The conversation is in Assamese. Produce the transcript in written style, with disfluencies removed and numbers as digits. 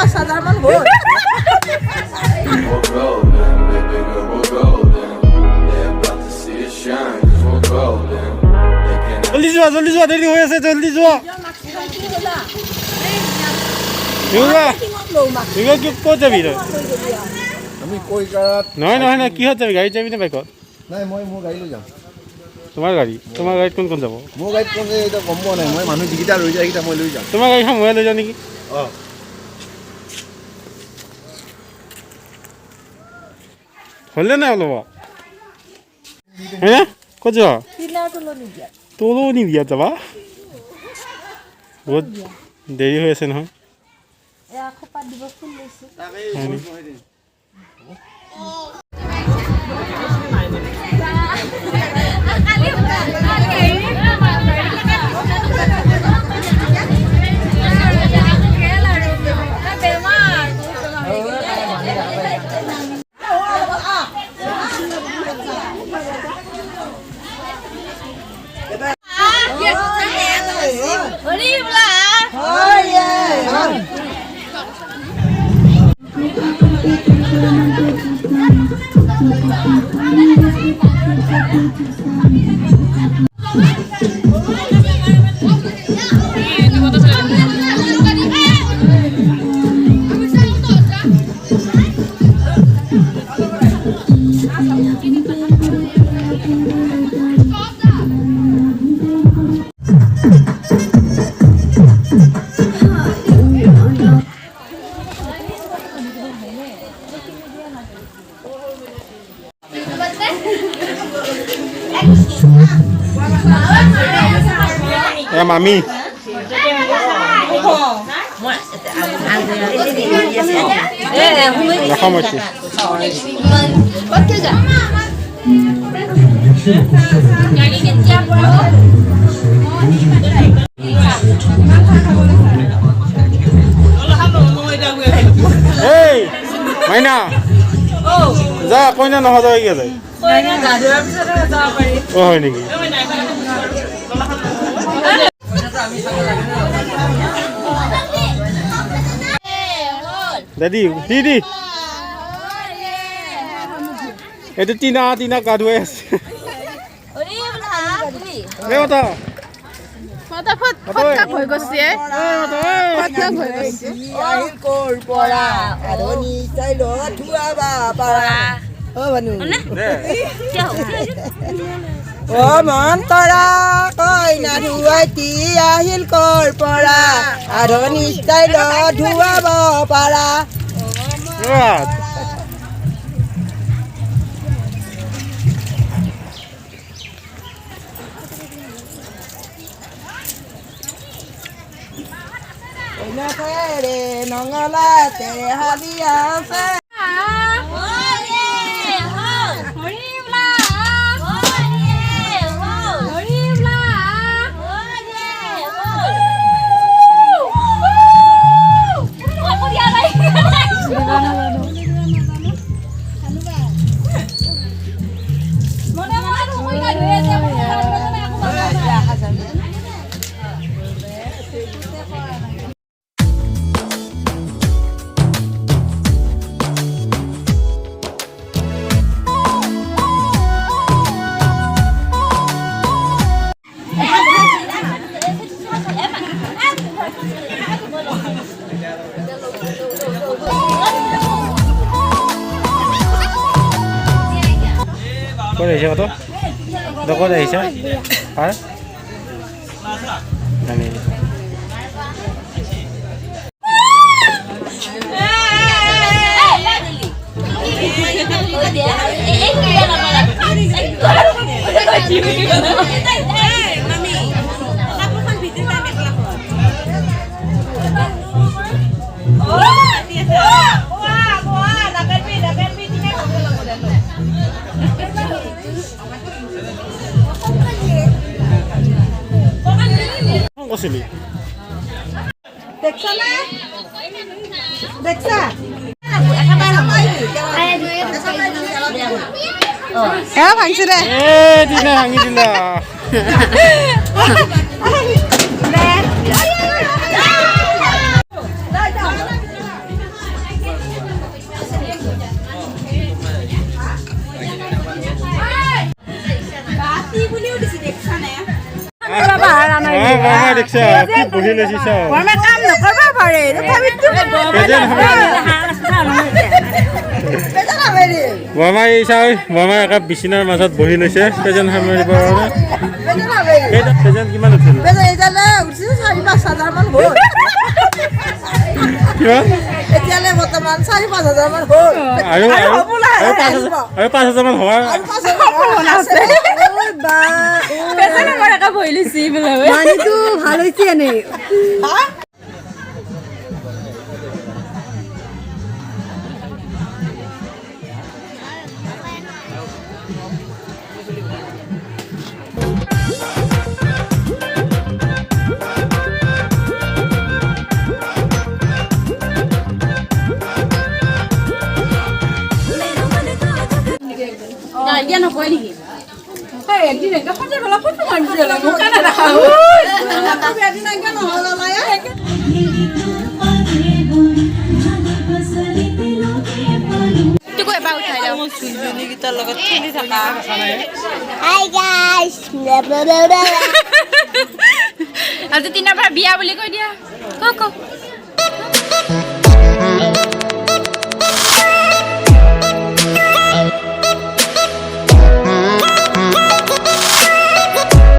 5,000 মান হ'ল জলদি যোৱা দেৰি হৈ আছে জলদি যোৱা ক'ত যাবি তই আমি কৈকাৰাত নহয় কিহত যাবি গাড়ীত যাবি নে বাইকত নাই মই মোৰ গাড়ী লৈ যাম তোমাৰ গাড়ীত কোন যাব মোৰ গাড়ীত কোন এতিয়া গম পোৱা নাই মই মানুহ যিকেইটা লৈ যায় সেইকেইটা মই লৈ যাম তোমাৰ গাড়ীখন ময়ে লৈ যাওঁ নেকি অঁ হ'লে নাই অলপ হে ক'ত যোৱা তোলনি বিয়াত যাবা বহুত দেৰি হৈ আছে নহয় মামি মাইনা যা কইনা নহা যায় গেলে অ হয় নেকি দাদি দিদি এইটো টিনা গা ধুৱাই আছে মন্তৰা কইনা ধুৱাইতি আহিল কৰ পৰা আধুনিক ষ্টাইলত ধুৱাব পাৰা নঙলাতে হালি আছে ক'ত আহিছে কত ক'ত আহিছে হয় কৈছিলি দেখছা ভাঙিছে দে দিনা ভাঙি দিলা দেখছা কি বহি লৈছা বৰমাই কাম নকৰবা পাৰে তথাপিতো বৰমা এই চাই বৰমা একা বিচনাৰ মাজত বহি লৈছে প্ৰেজেণ্ট সামৰিবৰ কাৰণে প্ৰেজেণ্ট কিমান উঠিল কিমান এতিয়ালৈ বৰ্তমান 4-5 হাজাৰ মান হ'ল আৰু 5,000 মান হোৱা মানুহটো ভাল হৈছে এনেই আজি 3 পৰা বিয়া বুলি কৈ দিয়া ক